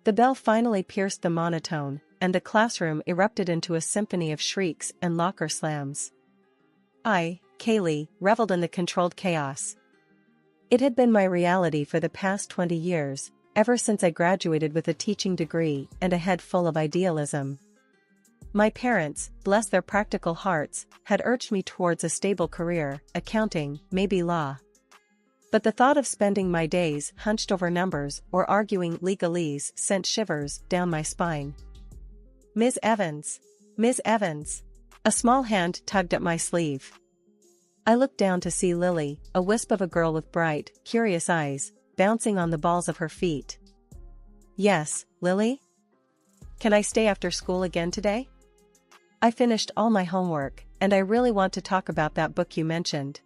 The bell finally pierced the monotone, and the classroom erupted into a symphony of shrieks and locker slams. I, Kaylee, reveled in the controlled chaos. It had been my reality for the past 20 years, ever since I graduated with a teaching degree and a head full of idealism. My parents, bless their practical hearts, had urged me towards a stable career, accounting, maybe law. But the thought of spending my days hunched over numbers or arguing legalese sent shivers down my spine. "Ms. Evans! Ms. Evans!" A small hand tugged at my sleeve. I looked down to see Lily, a wisp of a girl with bright, curious eyes, bouncing on the balls of her feet. "Yes, Lily? Can I stay after school again today? I finished all my homework, and I really want to talk about that book you mentioned."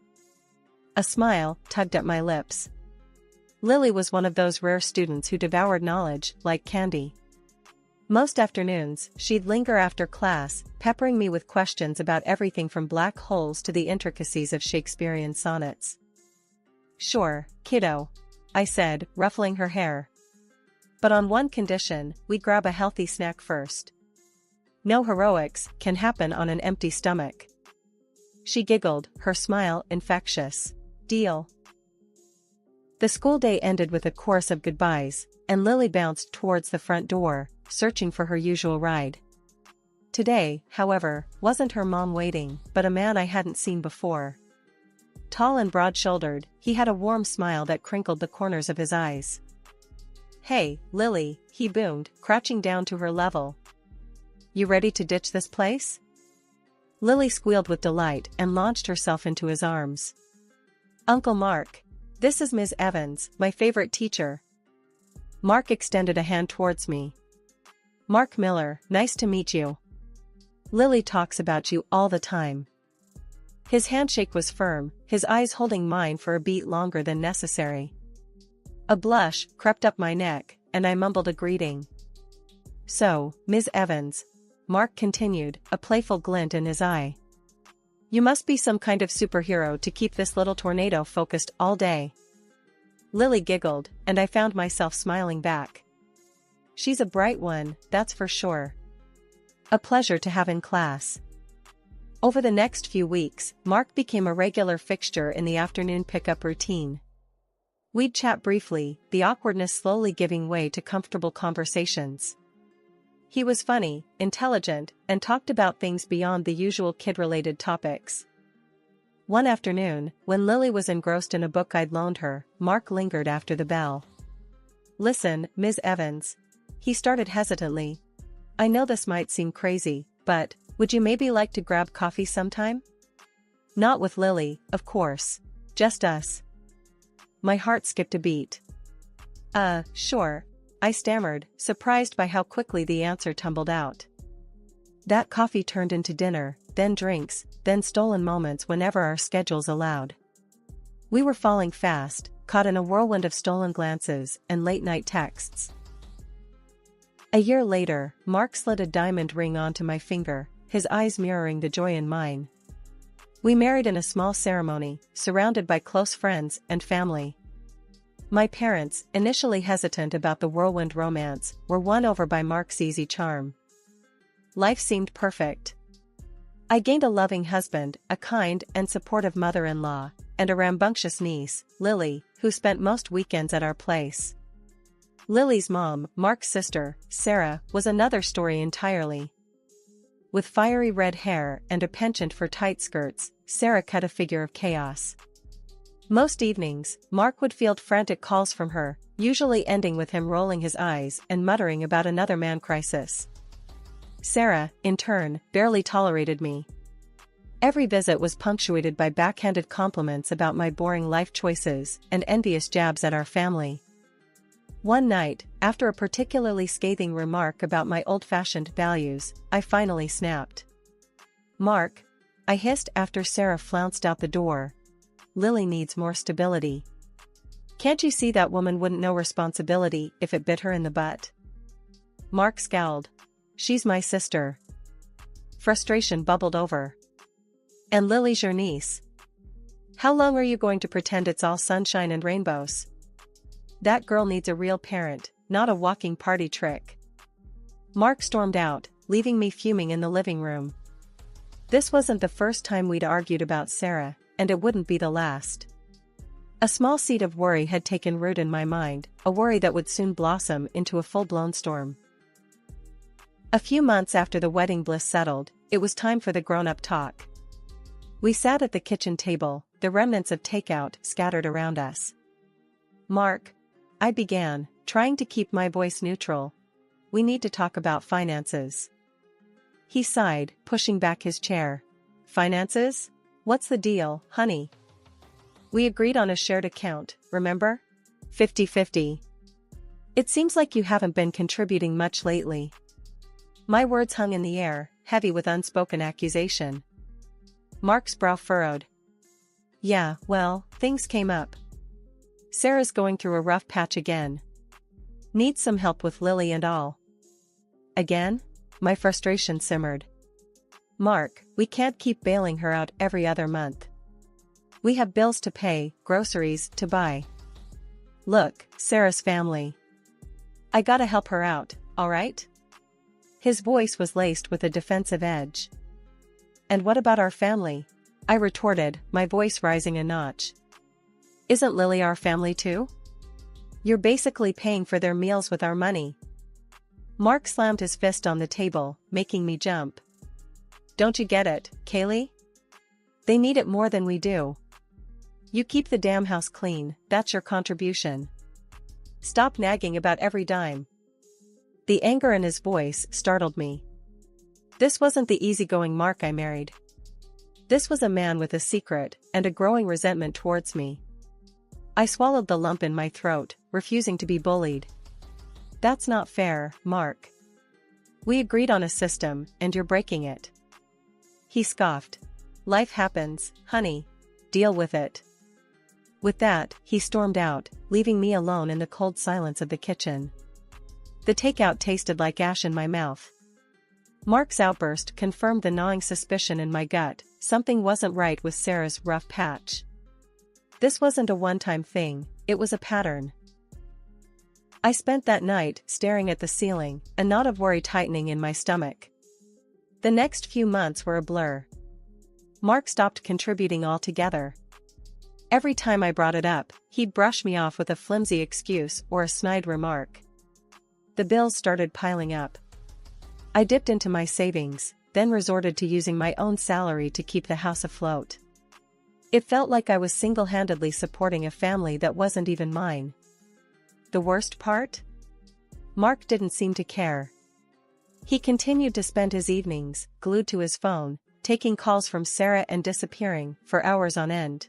A smile tugged at my lips. Lily was one of those rare students who devoured knowledge like candy. Most afternoons, she'd linger after class, peppering me with questions about everything from black holes to the intricacies of Shakespearean sonnets. "Sure, kiddo," I said, ruffling her hair. "But on one condition, we grab a healthy snack first. No heroics can happen on an empty stomach." She giggled, her smile infectious. "Deal." The school day ended with a chorus of goodbyes, and Lily bounced towards the front door, searching for her usual ride. Today, however, wasn't her mom waiting, but a man I hadn't seen before. Tall and broad-shouldered, he had a warm smile that crinkled the corners of his eyes. "Hey, Lily," he boomed, crouching down to her level. "You ready to ditch this place?" Lily squealed with delight and launched herself into his arms. "Uncle Mark. This is Ms. Evans, my favorite teacher." Mark extended a hand towards me. "Mark Miller, nice to meet you. Lily talks about you all the time." His handshake was firm, his eyes holding mine for a beat longer than necessary. A blush crept up my neck, and I mumbled a greeting. "So, Ms. Evans," Mark continued, a playful glint in his eye. "You must be some kind of superhero to keep this little tornado focused all day." Lily giggled, and I found myself smiling back. "She's a bright one, that's for sure. A pleasure to have in class." Over the next few weeks, Mark became a regular fixture in the afternoon pickup routine. We'd chat briefly, the awkwardness slowly giving way to comfortable conversations. He was funny, intelligent, and talked about things beyond the usual kid-related topics. One afternoon, when Lily was engrossed in a book I'd loaned her, Mark lingered after the bell. "Listen, Ms. Evans." He started hesitantly. "I know this might seem crazy, but would you maybe like to grab coffee sometime? Not with Lily, of course. Just us." My heart skipped a beat. Sure," I stammered, surprised by how quickly the answer tumbled out. That coffee turned into dinner, then drinks, then stolen moments whenever our schedules allowed. We were falling fast, caught in a whirlwind of stolen glances and late-night texts. A year later, Mark slid a diamond ring onto my finger, his eyes mirroring the joy in mine. We married in a small ceremony, surrounded by close friends and family. My parents, initially hesitant about the whirlwind romance, were won over by Mark's easy charm. Life seemed perfect. I gained a loving husband, a kind and supportive mother-in-law, and a rambunctious niece, Lily, who spent most weekends at our place. Lily's mom, Mark's sister, Sarah, was another story entirely. With fiery red hair and a penchant for tight skirts, Sarah cut a figure of chaos. Most evenings, Mark would field frantic calls from her, usually ending with him rolling his eyes and muttering about another man crisis. Sarah, in turn, barely tolerated me. Every visit was punctuated by backhanded compliments about my boring life choices and envious jabs at our family. One night, after a particularly scathing remark about my old-fashioned values, I finally snapped. "Mark," I hissed after Sarah flounced out the door, "Lily needs more stability. Can't you see that woman wouldn't know responsibility if it bit her in the butt?" Mark scowled. "She's my sister." Frustration bubbled over. "And Lily's your niece. How long are you going to pretend it's all sunshine and rainbows? That girl needs a real parent, not a walking party trick. Mark stormed out, leaving me fuming in the living room. This wasn't the first time we'd argued about Sarah, and it wouldn't be the last. A small seed of worry had taken root in my mind, a worry that would soon blossom into a full-blown storm. A few months after the wedding bliss settled, it was time for the grown-up talk. We sat at the kitchen table, the remnants of takeout scattered around us. "Mark," I began, trying to keep my voice neutral, "we need to talk about finances." He sighed, pushing back his chair. "Finances? What's the deal, honey? We agreed on a shared account, remember? 50-50. It seems like you haven't been contributing much lately." My words hung in the air, heavy with unspoken accusation. Mark's brow furrowed. "Yeah, well, things came up. Sarah's going through a rough patch again. Needs some help with Lily and all." "Again?" My frustration simmered. "Mark, we can't keep bailing her out every other month. We have bills to pay, groceries to buy. Look, Sarah's family. I gotta help her out, alright?" His voice was laced with a defensive edge. "And what about our family?" I retorted, my voice rising a notch. "Isn't Lily our family too? You're basically paying for their meals with our money." Mark slammed his fist on the table, making me jump. "Don't you get it, Kaylee? They need it more than we do. You keep the damn house clean, that's your contribution. Stop nagging about every dime." The anger in his voice startled me. This wasn't the easygoing Mark I married. This was a man with a secret and a growing resentment towards me. I swallowed the lump in my throat, refusing to be bullied. "That's not fair, Mark. We agreed on a system, and you're breaking it." He scoffed. "Life happens, honey. Deal with it." With that, he stormed out, leaving me alone in the cold silence of the kitchen. The takeout tasted like ash in my mouth. Mark's outburst confirmed the gnawing suspicion in my gut, something wasn't right with Sarah's rough patch. This wasn't a one-time thing, it was a pattern. I spent that night staring at the ceiling, a knot of worry tightening in my stomach. The next few months were a blur. Mark stopped contributing altogether. Every time I brought it up, he'd brush me off with a flimsy excuse or a snide remark. The bills started piling up. I dipped into my savings, then resorted to using my own salary to keep the house afloat. It felt like I was single-handedly supporting a family that wasn't even mine. The worst part? Mark didn't seem to care. He continued to spend his evenings, glued to his phone, taking calls from Sarah and disappearing for hours on end.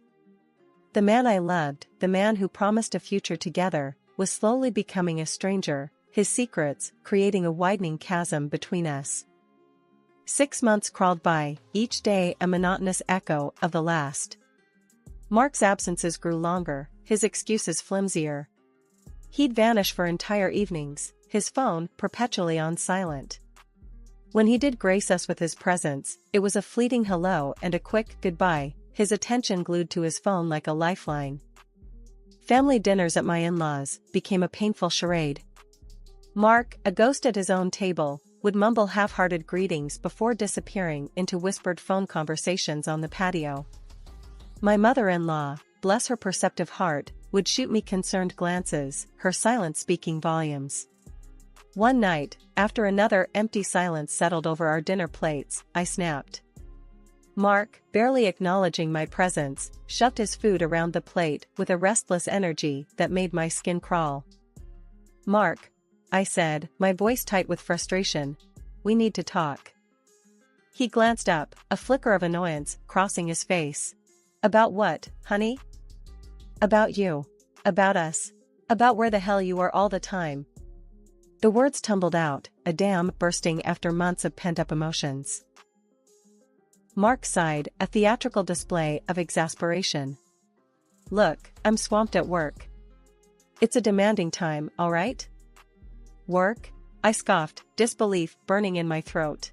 The man I loved, the man who promised a future together, was slowly becoming a stranger, his secrets creating a widening chasm between us. 6 months crawled by, each day a monotonous echo of the last. Mark's absences grew longer, his excuses flimsier. He'd vanish for entire evenings, his phone perpetually on silent. When he did grace us with his presence, it was a fleeting hello and a quick goodbye, his attention glued to his phone like a lifeline. Family dinners at my in-laws became a painful charade. Mark, a ghost at his own table, would mumble half-hearted greetings before disappearing into whispered phone conversations on the patio. My mother-in-law, bless her perceptive heart, would shoot me concerned glances, her silence speaking volumes. One night, after another empty silence settled over our dinner plates, I snapped. Mark, barely acknowledging my presence, shoved his food around the plate with a restless energy that made my skin crawl. "Mark," I said, my voice tight with frustration, "we need to talk." He glanced up, a flicker of annoyance crossing his face. "About what, honey?" "About you. About us. About where the hell you are all the time." The words tumbled out, a dam bursting after months of pent-up emotions. Mark sighed, a theatrical display of exasperation. "Look, I'm swamped at work. It's a demanding time, all right?" "Work?" I scoffed, disbelief burning in my throat.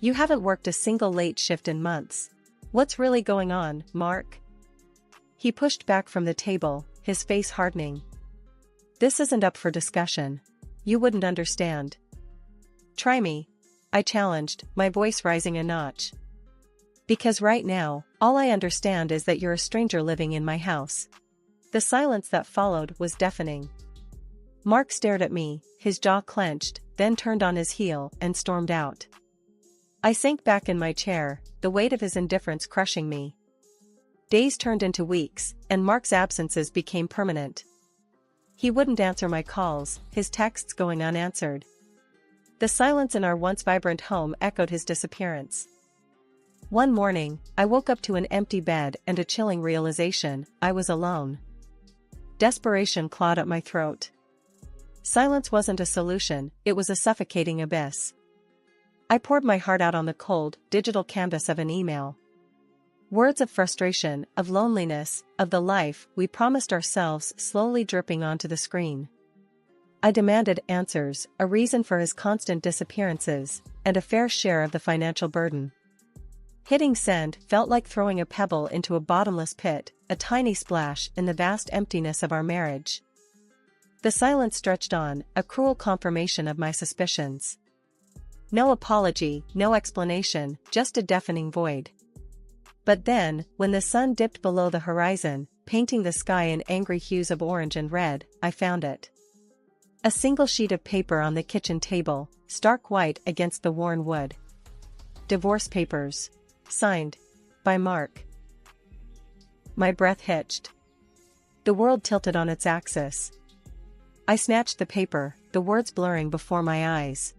"You haven't worked a single late shift in months. What's really going on, Mark?" He pushed back from the table, his face hardening. This isn't up for discussion. You wouldn't understand. Try me, I challenged, my voice rising a notch. Because right now, all I understand is that you're a stranger living in my house. The silence that followed was deafening. Mark stared at me, his jaw clenched, then turned on his heel and stormed out. I sank back in my chair, the weight of his indifference crushing me. Days turned into weeks, and Mark's absences became permanent. He wouldn't answer my calls, his texts going unanswered. The silence in our once vibrant home echoed his disappearance. One morning, I woke up to an empty bed and a chilling realization: I was alone. Desperation clawed at my throat. Silence wasn't a solution, it was a suffocating abyss. I poured my heart out on the cold, digital canvas of an email. Words of frustration, of loneliness, of the life we promised ourselves slowly dripping onto the screen. I demanded answers, a reason for his constant disappearances, and a fair share of the financial burden. Hitting send felt like throwing a pebble into a bottomless pit, a tiny splash in the vast emptiness of our marriage. The silence stretched on, a cruel confirmation of my suspicions. No apology, no explanation, just a deafening void. But then, when the sun dipped below the horizon, painting the sky in angry hues of orange and red, I found it. A single sheet of paper on the kitchen table, stark white against the worn wood. Divorce papers. Signed. By Mark. My breath hitched. The world tilted on its axis. I snatched the paper, the words blurring before my eyes.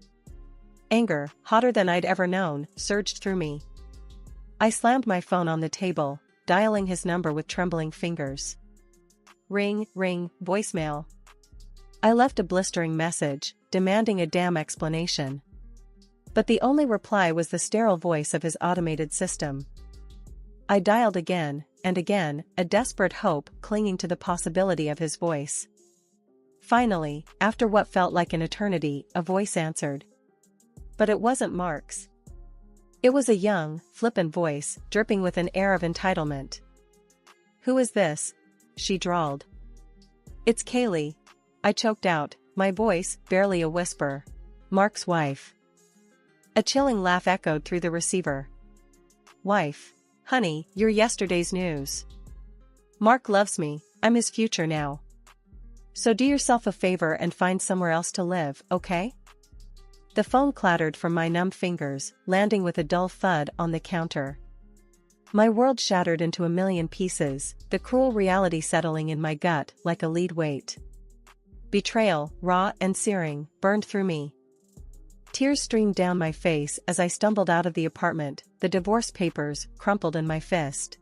Anger, hotter than I'd ever known, surged through me. I slammed my phone on the table, dialing his number with trembling fingers. Ring, ring, voicemail. I left a blistering message, demanding a damn explanation. But the only reply was the sterile voice of his automated system. I dialed again, and again, a desperate hope clinging to the possibility of his voice. Finally, after what felt like an eternity, a voice answered. But it wasn't Mark's. It was a young, flippant voice, dripping with an air of entitlement. "Who is this?" she drawled. "It's Kaylee," I choked out, my voice barely a whisper. "Mark's wife." A chilling laugh echoed through the receiver. "Wife? Honey, you're yesterday's news. Mark loves me, I'm his future now. So do yourself a favor and find somewhere else to live, okay?" The phone clattered from my numb fingers, landing with a dull thud on the counter. My world shattered into a million pieces, the cruel reality settling in my gut like a lead weight. Betrayal, raw and searing, burned through me. Tears streamed down my face as I stumbled out of the apartment, the divorce papers crumpled in my fist.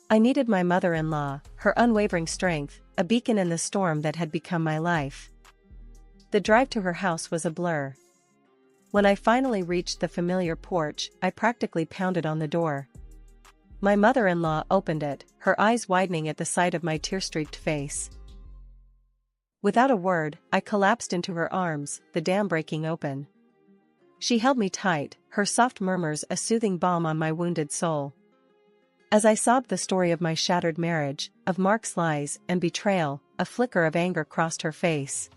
I needed my mother-in-law, her unwavering strength, a beacon in the storm that had become my life. The drive to her house was a blur. When I finally reached the familiar porch, I practically pounded on the door. My mother-in-law opened it, her eyes widening at the sight of my tear-streaked face. Without a word, I collapsed into her arms, the dam breaking open. She held me tight, her soft murmurs a soothing balm on my wounded soul. As I sobbed the story of my shattered marriage, of Mark's lies and betrayal, a flicker of anger crossed her face.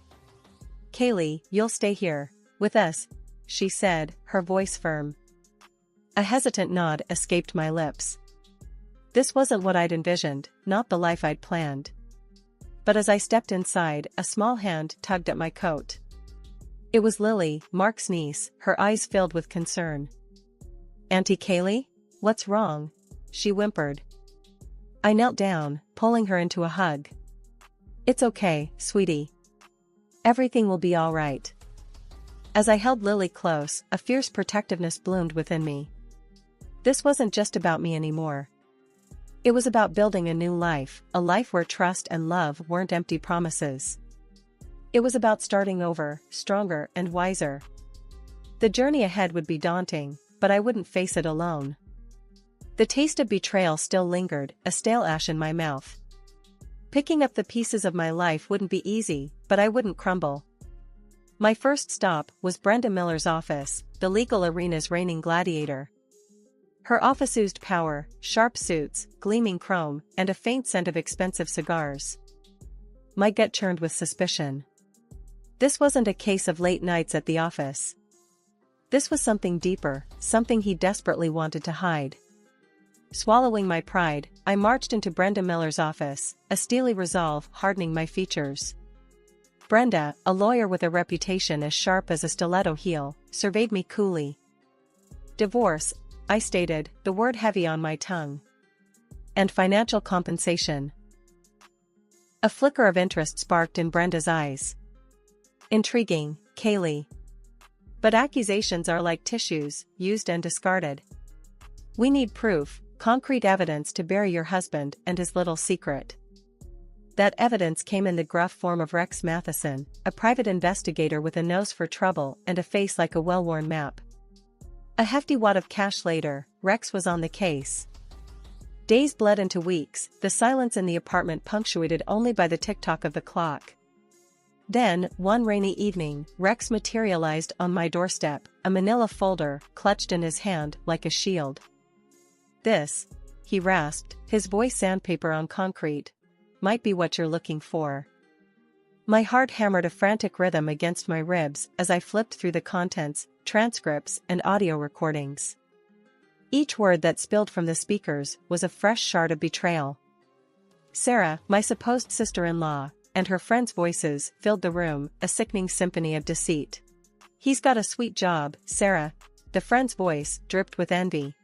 "Kaylee, you'll stay here, with us," she said, her voice firm. A hesitant nod escaped my lips. This wasn't what I'd envisioned, not the life I'd planned. But as I stepped inside, a small hand tugged at my coat. It was Lily, Mark's niece, her eyes filled with concern. "Auntie Kaylee? What's wrong?" she whimpered. I knelt down, pulling her into a hug. "It's okay, sweetie. Everything will be all right." As I held Lily close, a fierce protectiveness bloomed within me. This wasn't just about me anymore. It was about building a new life, a life where trust and love weren't empty promises. It was about starting over, stronger and wiser. The journey ahead would be daunting, but I wouldn't face it alone. The taste of betrayal still lingered, a stale ash in my mouth. Picking up the pieces of my life wouldn't be easy, but I wouldn't crumble. My first stop was Brenda Miller's office, the legal arena's reigning gladiator. Her office oozed power, sharp suits, gleaming chrome, and a faint scent of expensive cigars. my gut churned with suspicion. This wasn't a case of late nights at the office. This was something deeper, something he desperately wanted to hide. Swallowing my pride, I marched into Brenda Miller's office, a steely resolve hardening my features. Brenda, a lawyer with a reputation as sharp as a stiletto heel, surveyed me coolly. Divorce, I stated, the word heavy on my tongue. And financial compensation. A flicker of interest sparked in Brenda's eyes. Intriguing, Kaylee. But accusations are like tissues, used and discarded. We need proof, concrete evidence to bury your husband and his little secret. That evidence came in the gruff form of Rex Matheson, a private investigator with a nose for trouble and a face like a well-worn map. A hefty wad of cash later, Rex was on the case. Days bled into weeks, the silence in the apartment punctuated only by the tick-tock of the clock. Then, one rainy evening, Rex materialized on my doorstep, a manila folder clutched in his hand like a shield. This, he rasped, his voice sandpaper on concrete, might be what you're looking for. My heart hammered a frantic rhythm against my ribs as I flipped through the contents, transcripts, and audio recordings. Each word that spilled from the speakers was a fresh shard of betrayal. Sarah, my supposed sister-in-law, and her friends' voices filled the room, a sickening symphony of deceit. He's got a sweet job, Sarah, the friend's voice dripped with envy.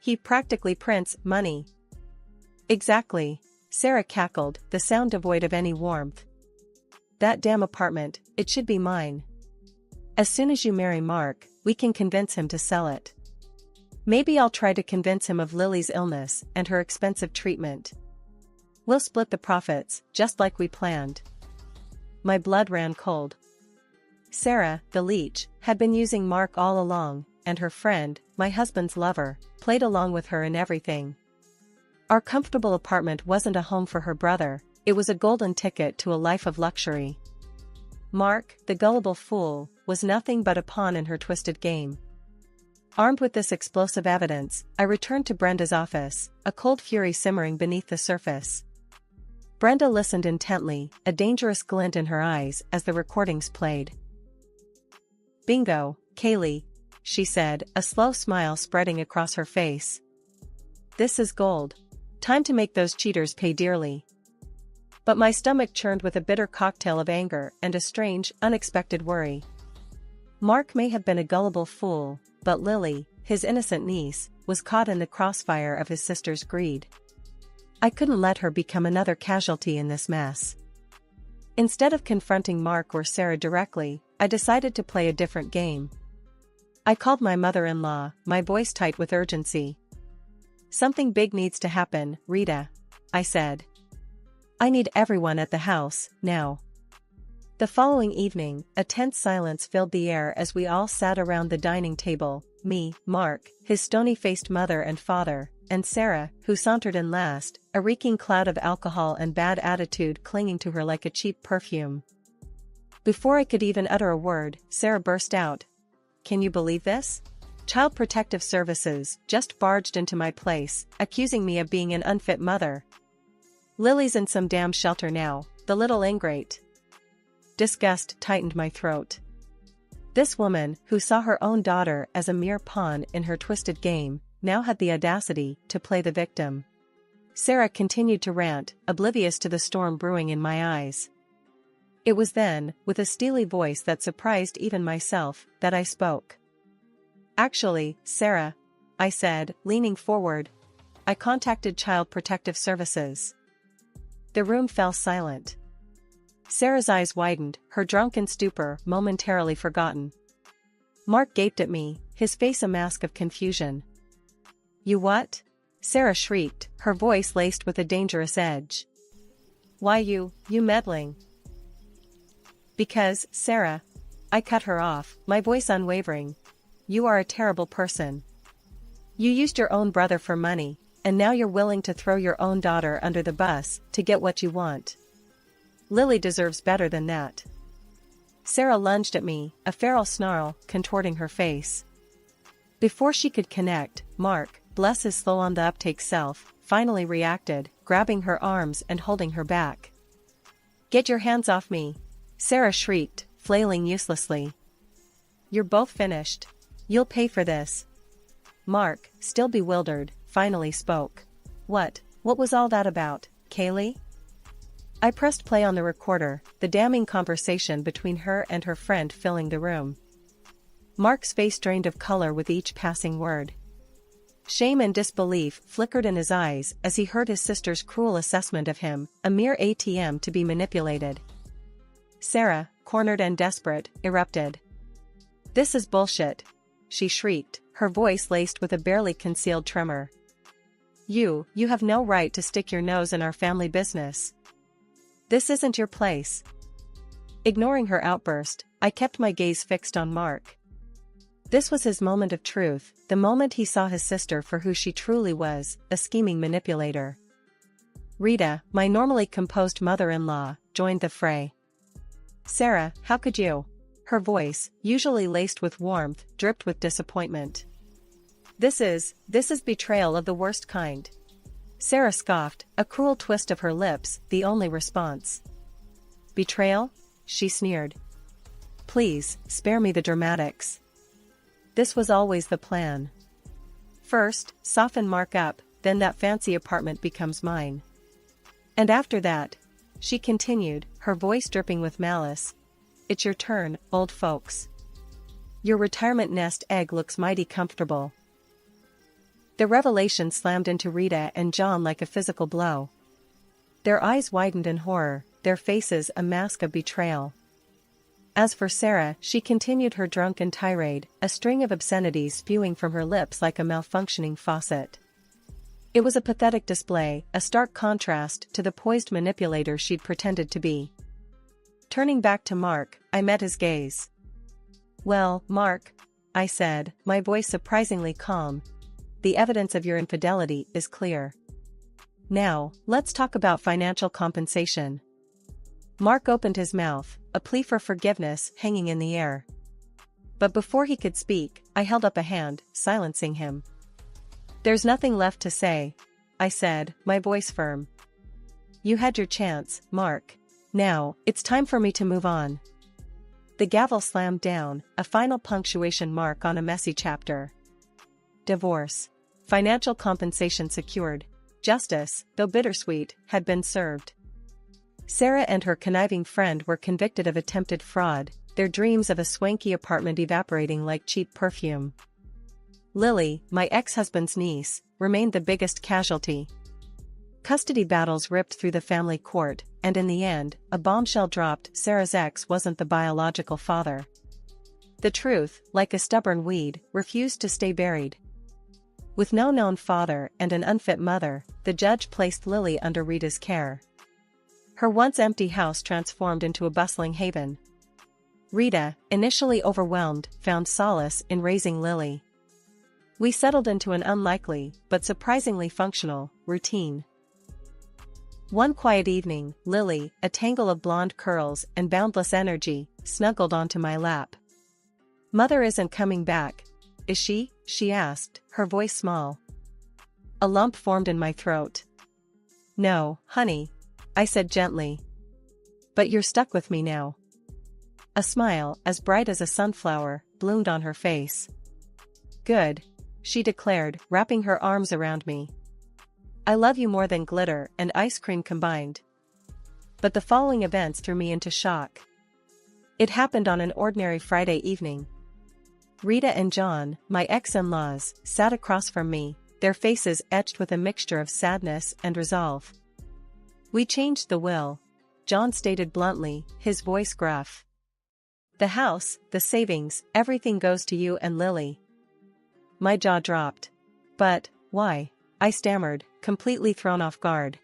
He practically prints money. Exactly, Sarah cackled, the sound devoid of any warmth. That damn apartment, it should be mine. As soon as you marry Mark, we can convince him to sell it. Maybe I'll try to convince him of Lily's illness and her expensive treatment. We'll split the profits, just like we planned. My blood ran cold. Sarah, the leech, had been using Mark all along, and her friend, my husband's lover, played along with her in everything. Our comfortable apartment wasn't a home for her brother, it was a golden ticket to a life of luxury. Mark, the gullible fool, was nothing but a pawn in her twisted game. Armed with this explosive evidence, I returned to Brenda's office, a cold fury simmering beneath the surface. Brenda listened intently, a dangerous glint in her eyes as the recordings played. Bingo, Kaylee, she said, a slow smile spreading across her face. This is gold. Time to make those cheaters pay dearly. But my stomach churned with a bitter cocktail of anger and a strange, unexpected worry. Mark may have been a gullible fool, but Lily, his innocent niece, was caught in the crossfire of his sister's greed. I couldn't let her become another casualty in this mess. Instead of confronting Mark or Sarah directly, I decided to play a different game. I called my mother-in-law, my voice tight with urgency. Something big needs to happen, Rita, I said. I need everyone at the house, now. The following evening, a tense silence filled the air as we all sat around the dining table, me, Mark, his stony-faced mother and father, and Sarah, who sauntered in last, a reeking cloud of alcohol and bad attitude clinging to her like a cheap perfume. Before I could even utter a word, Sarah burst out. Can you believe this? Child Protective Services just barged into my place, accusing me of being an unfit mother. Lily's in some damn shelter now, the little ingrate. Disgust tightened my throat. This woman, who saw her own daughter as a mere pawn in her twisted game, now had the audacity to play the victim. Sarah continued to rant, oblivious to the storm brewing in my eyes. It was then, with a steely voice that surprised even myself, that I spoke. Actually, Sarah, I said, leaning forward, I contacted Child Protective Services. The room fell silent. Sarah's eyes widened, her drunken stupor momentarily forgotten. Mark gaped at me, his face a mask of confusion. You what? Sarah shrieked, her voice laced with a dangerous edge. Why you meddling? Because, Sarah, I cut her off, my voice unwavering. You are a terrible person. You used your own brother for money, and now you're willing to throw your own daughter under the bus to get what you want. Lily deserves better than that. Sarah lunged at me, a feral snarl contorting her face. Before she could connect, Mark, bless his slow on the uptake self, finally reacted, grabbing her arms and holding her back. Get your hands off me! Sarah shrieked, flailing uselessly. You're both finished. You'll pay for this. Mark, still bewildered, finally spoke. What was all that about, Kaylee? I pressed play on the recorder, the damning conversation between her and her friend filling the room. Mark's face drained of color with each passing word. Shame and disbelief flickered in his eyes as he heard his sister's cruel assessment of him, a mere ATM to be manipulated. Sarah, cornered and desperate, erupted. This is bullshit, she shrieked, her voice laced with a barely concealed tremor. You have no right to stick your nose in our family business. This isn't your place. Ignoring her outburst, I kept my gaze fixed on Mark. This was his moment of truth, the moment he saw his sister for who she truly was, a scheming manipulator. Rita, my normally composed mother-in-law, joined the fray. Sarah, how could you? Her voice, usually laced with warmth, dripped with disappointment. This is betrayal of the worst kind. Sarah scoffed, a cruel twist of her lips, the only response. Betrayal? She sneered. Please, spare me the dramatics. This was always the plan. First, soften Mark up, then that fancy apartment becomes mine. And after that, she continued, her voice dripping with malice, it's your turn, old folks. Your retirement nest egg looks mighty comfortable. The revelation slammed into Rita and John like a physical blow. Their eyes widened in horror, their faces a mask of betrayal. As for Sarah, she continued her drunken tirade, a string of obscenities spewing from her lips like a malfunctioning faucet. It was a pathetic display, a stark contrast to the poised manipulator she'd pretended to be. Turning back to Mark, I met his gaze. Well, Mark, I said, my voice surprisingly calm, the evidence of your infidelity is clear. Now, let's talk about financial compensation. Mark opened his mouth, a plea for forgiveness hanging in the air. But before he could speak, I held up a hand, silencing him. There's nothing left to say, I said, my voice firm. You had your chance, Mark. Now, it's time for me to move on. The gavel slammed down, a final punctuation mark on a messy chapter. Divorce. Financial compensation secured. Justice, though bittersweet, had been served. Sarah and her conniving friend were convicted of attempted fraud, their dreams of a swanky apartment evaporating like cheap perfume. Lily, my ex-husband's niece, remained the biggest casualty. Custody battles ripped through the family court, and in the end, a bombshell dropped: Sarah's ex wasn't the biological father. The truth, like a stubborn weed, refused to stay buried. With no known father and an unfit mother, the judge placed Lily under Rita's care. Her once empty house transformed into a bustling haven. Rita, initially overwhelmed, found solace in raising Lily. We settled into an unlikely, but surprisingly functional, routine. One quiet evening, Lily, a tangle of blonde curls and boundless energy, snuggled onto my lap. Mother isn't coming back, is she? She asked, her voice small. A lump formed in my throat. No, honey, I said gently. But you're stuck with me now. A smile, as bright as a sunflower, bloomed on her face. Good, she declared, wrapping her arms around me. I love you more than glitter and ice cream combined. But the following events threw me into shock. It happened on an ordinary Friday evening. Rita and John, my ex-in-laws, sat across from me, their faces etched with a mixture of sadness and resolve. We changed the will, John stated bluntly, his voice gruff. The house, the savings, everything goes to you and Lily. My jaw dropped. But, why? I stammered, completely thrown off guard.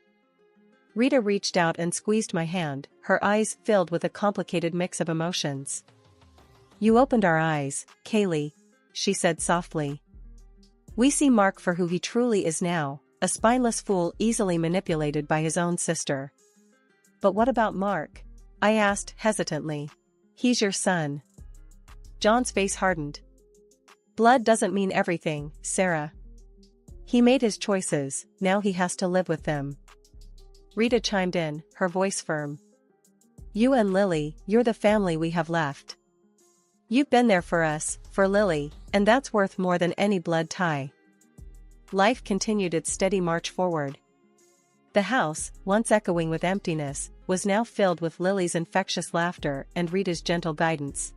Rita reached out and squeezed my hand, her eyes filled with a complicated mix of emotions. You opened our eyes, Kaylee, she said softly. We see Mark for who he truly is now, a spineless fool easily manipulated by his own sister. But what about Mark? I asked hesitantly. He's your son. John's face hardened. Blood doesn't mean everything, Sarah. He made his choices, now he has to live with them. Rita chimed in, her voice firm. You and Lily, you're the family we have left. You've been there for us, for Lily, and that's worth more than any blood tie. Life continued its steady march forward. The house, once echoing with emptiness, was now filled with Lily's infectious laughter and Rita's gentle guidance.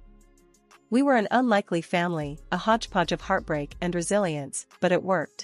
We were an unlikely family, a hodgepodge of heartbreak and resilience, but it worked.